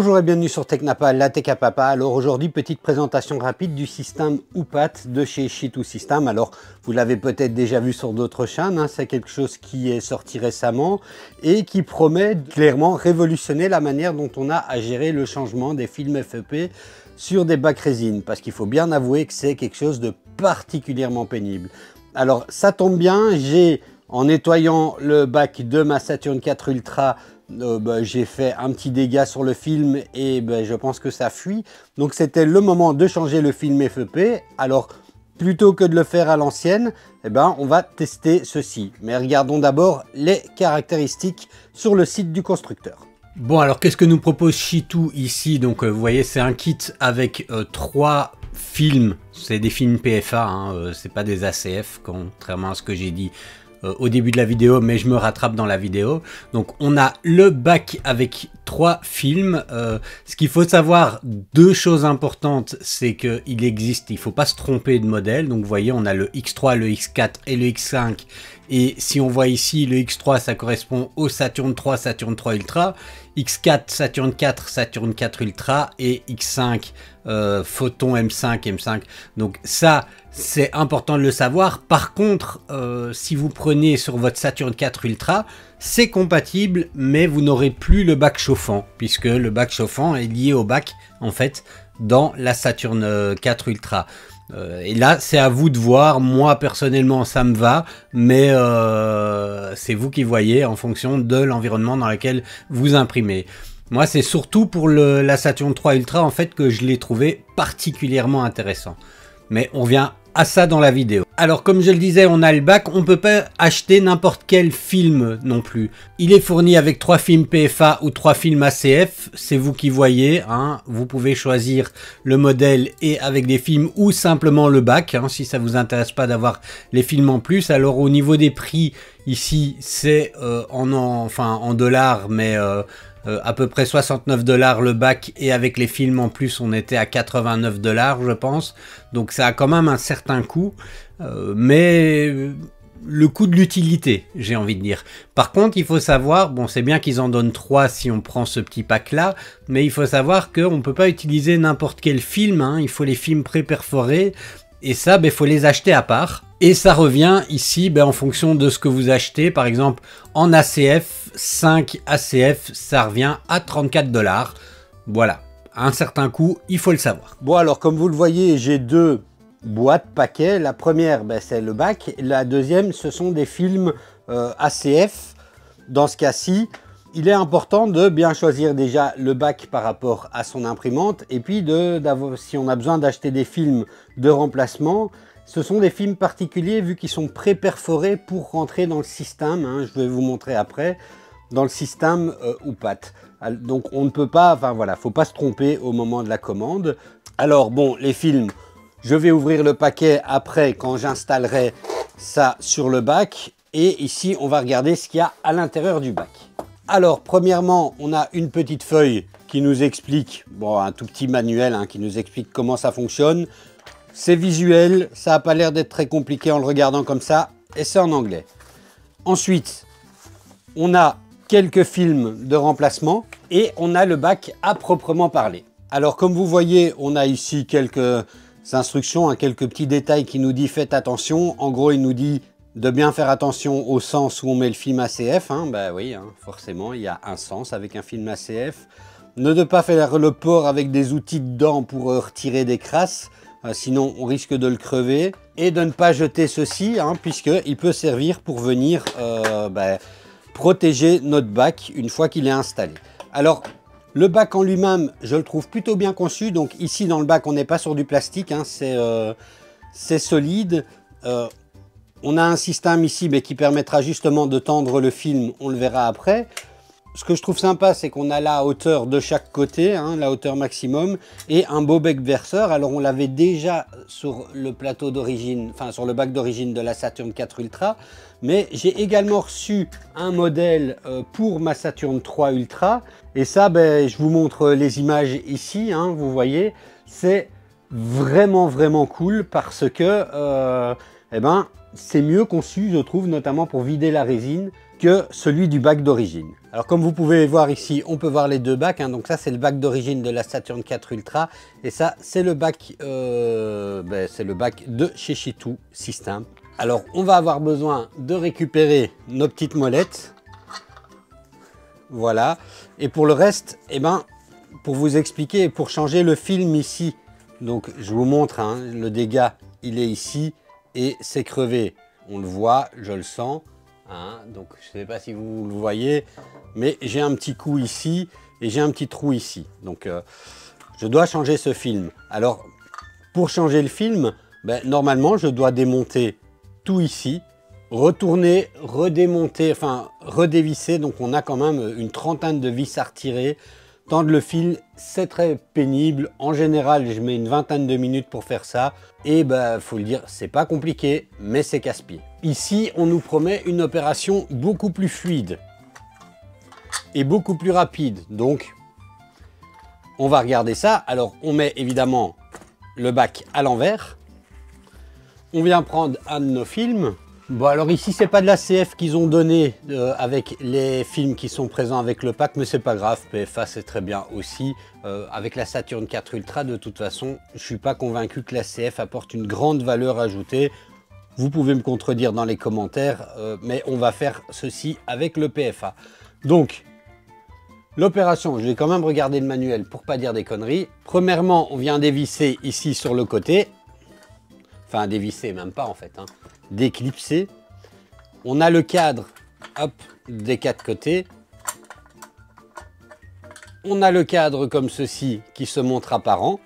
Bonjour et bienvenue sur Technapa, la Tech à Papa. Alors aujourd'hui, petite présentation rapide du système UPAT de chez Shitou System. Alors vous l'avez peut-être déjà vu sur d'autres chaînes, hein, c'est quelque chose qui est sorti récemment et qui promet clairement révolutionner la manière dont on a à gérer le changement des films FEP sur des bacs résine. Parce qu'il faut bien avouer que c'est quelque chose de particulièrement pénible. Alors ça tombe bien, en nettoyant le bac de ma Saturn 4 Ultra, j'ai fait un petit dégât sur le film et je pense que ça fuit. Donc c'était le moment de changer le film FEP. Alors plutôt que de le faire à l'ancienne, on va tester ceci. Mais regardons d'abord les caractéristiques sur le site du constructeur. Bon, alors qu'est-ce que nous propose Shitou ici? Donc vous voyez, c'est un kit avec 3 films. C'est des films PFA, hein, c'est pas des ACF, contrairement à ce que j'ai dit au début de la vidéo, mais je me rattrape dans la vidéo. Donc on a le bac avec 3 films. Ce qu'il faut savoir, 2 choses importantes, c'est qu'il existe, il ne faut pas se tromper de modèle. Donc vous voyez, on a le X3, le X4 et le X5. Et si on voit ici, le X3, ça correspond au Saturn 3, Saturn 3 Ultra. X4, Saturn 4, Saturn 4 Ultra. Et X5, Photon M5, M5. Donc ça, c'est important de le savoir. Par contre, si vous prenez sur votre Saturn 4 Ultra, c'est compatible, mais vous n'aurez plus le bac chauffant, puisque le bac chauffant est lié au bac, en fait, dans la Saturn 4 Ultra. Et là, c'est à vous de voir. Moi, personnellement, ça me va, mais c'est vous qui voyez en fonction de l'environnement dans lequel vous imprimez. Moi, c'est surtout pour la Saturn 3 Ultra, en fait, que je l'ai trouvé particulièrement intéressant. Mais on vient à ça dans la vidéo. Alors, comme je le disais, on a le bac, on peut pas acheter n'importe quel film non plus. Il est fourni avec 3 films PFA ou 3 films ACF, c'est vous qui voyez, hein. Vous pouvez choisir le modèle et avec des films ou simplement le bac, hein, si ça vous intéresse pas d'avoir les films en plus. Alors au niveau des prix, ici c'est en dollars, mais à peu près 69 $ le bac, et avec les films en plus on était à 89 $ je pense, donc ça a quand même un certain coût, mais le coût de l'utilité, j'ai envie de dire. Par contre, il faut savoir, bon, c'est bien qu'ils en donnent 3 si on prend ce petit pack là, mais il faut savoir qu'on ne peut pas utiliser n'importe quel film, hein, il faut les films pré-perforés, et ça, il faut les acheter à part. Et ça revient ici en fonction de ce que vous achetez. Par exemple, en ACF, 5 ACF, ça revient à 34 $. Voilà, un certain coût, il faut le savoir. Bon, alors comme vous le voyez, j'ai 2 boîtes paquets. La première, c'est le bac. La deuxième, ce sont des films ACF. Dans ce cas-ci, il est important de bien choisir déjà le bac par rapport à son imprimante, et puis si on a besoin d'acheter des films de remplacement, ce sont des films particuliers vu qu'ils sont pré-perforés pour rentrer dans le système, hein, je vais vous montrer après, dans le système UPAT. Donc on ne peut pas, faut pas se tromper au moment de la commande. Alors bon, les films, je vais ouvrir le paquet après quand j'installerai ça sur le bac, et ici on va regarder ce qu'il y a à l'intérieur du bac. Alors, premièrement, on a une petite feuille qui nous explique, un tout petit manuel qui nous explique comment ça fonctionne. C'est visuel, ça n'a pas l'air d'être très compliqué en le regardant comme ça, et c'est en anglais. Ensuite, on a quelques films de remplacement et on a le bac à proprement parler. Alors, comme vous voyez, on a ici quelques instructions, quelques petits détails qui nous disent faites attention. En gros, il nous dit de bien faire attention au sens où on met le film ACF, oui, forcément, il y a un sens avec un film ACF. Ne pas faire le port avec des outils dedans pour retirer des crasses, sinon on risque de le crever. Et de ne pas jeter ceci, puisqu'il peut servir pour venir protéger notre bac une fois qu'il est installé. Alors, le bac en lui-même, je le trouve plutôt bien conçu. Donc ici, dans le bac, on n'est pas sur du plastique, c'est solide. On a un système ici qui permettra justement de tendre le film, on le verra après. Ce que je trouve sympa, c'est qu'on a la hauteur de chaque côté, la hauteur maximum, et un beau bec verseur. Alors on l'avait déjà sur le plateau d'origine, sur le bac d'origine de la Saturn 4 Ultra, mais j'ai également reçu un modèle pour ma Saturn 3 Ultra, et ça, je vous montre les images ici, vous voyez, c'est vraiment cool parce que c'est mieux conçu, je trouve, notamment pour vider la résine, que celui du bac d'origine. Alors comme vous pouvez voir ici, on peut voir les deux bacs, hein. Donc ça c'est le bac d'origine de la Saturn 4 Ultra, et ça c'est le bac, de chez Shitou System. Alors on va avoir besoin de récupérer nos petites molettes, voilà, et pour le reste, eh ben, pour vous expliquer, pour changer le film ici, donc je vous montre, hein, le dégât il est ici et c'est crevé, on le voit, je le sens. Hein, donc je ne sais pas si vous le voyez, mais j'ai un petit coup ici et j'ai un petit trou ici. Donc je dois changer ce film. Alors pour changer le film, ben, normalement je dois démonter tout ici, retourner, redémonter, enfin redévisser. Donc on a quand même une trentaine de vis à retirer. Tendre le fil, c'est très pénible. En général, je mets une vingtaine de minutes pour faire ça. Et bah, faut le dire, c'est pas compliqué, mais c'est casse-pied. Ici, on nous promet une opération beaucoup plus fluide et beaucoup plus rapide. Donc, on va regarder ça. Alors, on met évidemment le bac à l'envers. On vient prendre un de nos films. Bon, alors ici, c'est pas de la CF qu'ils ont donné avec les films qui sont présents avec le pack, mais c'est pas grave, PFA c'est très bien aussi. Avec la Saturn 4 Ultra, de toute façon, je suis pas convaincu que la CF apporte une grande valeur ajoutée. Vous pouvez me contredire dans les commentaires, mais on va faire ceci avec le PFA. Donc, l'opération, je vais quand même regarder le manuel pour pas dire des conneries. Premièrement, on vient dévisser ici sur le côté. Enfin, dévisser, même pas en fait, hein. Déclipser. On a le cadre, hop, des quatre côtés. On a le cadre comme ceci qui se montre apparent.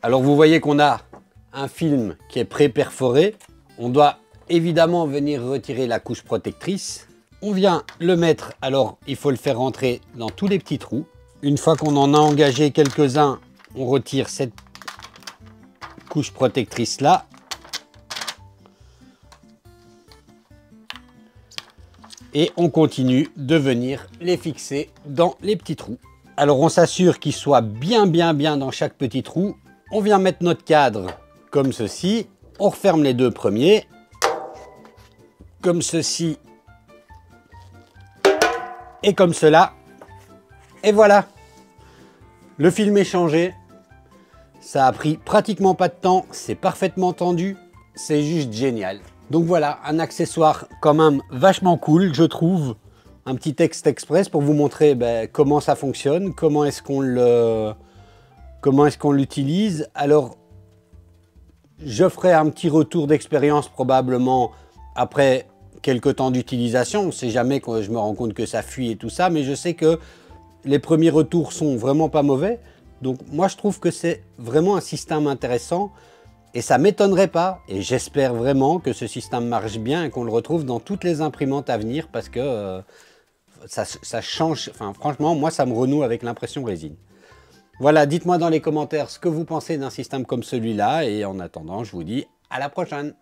Alors vous voyez qu'on a un film qui est pré-perforé. On doit évidemment venir retirer la couche protectrice. On vient le mettre, alors il faut le faire rentrer dans tous les petits trous. Une fois qu'on en a engagé quelques-uns, on retire cette couche protectrice là. Et on continue de venir les fixer dans les petits trous. Alors on s'assure qu'ils soient bien dans chaque petit trou. On vient mettre notre cadre comme ceci. On referme les deux premiers. Comme ceci. Et comme cela. Et voilà. Le film est changé. Ça a pris pratiquement pas de temps. C'est parfaitement tendu. C'est juste génial. Donc voilà, un accessoire quand même vachement cool, je trouve. Un petit texte express pour vous montrer comment ça fonctionne, comment est-ce qu'on l'utilise. Alors, je ferai un petit retour d'expérience probablement après quelques temps d'utilisation. On ne sait jamais quand je me rends compte que ça fuit et tout ça, mais je sais que les premiers retours sont vraiment pas mauvais. Donc moi, je trouve que c'est vraiment un système intéressant. Et ça ne m'étonnerait pas, et j'espère vraiment que ce système marche bien et qu'on le retrouve dans toutes les imprimantes à venir parce que ça change, enfin franchement, moi ça me renoue avec l'impression résine. Voilà, dites-moi dans les commentaires ce que vous pensez d'un système comme celui-là et en attendant, je vous dis à la prochaine.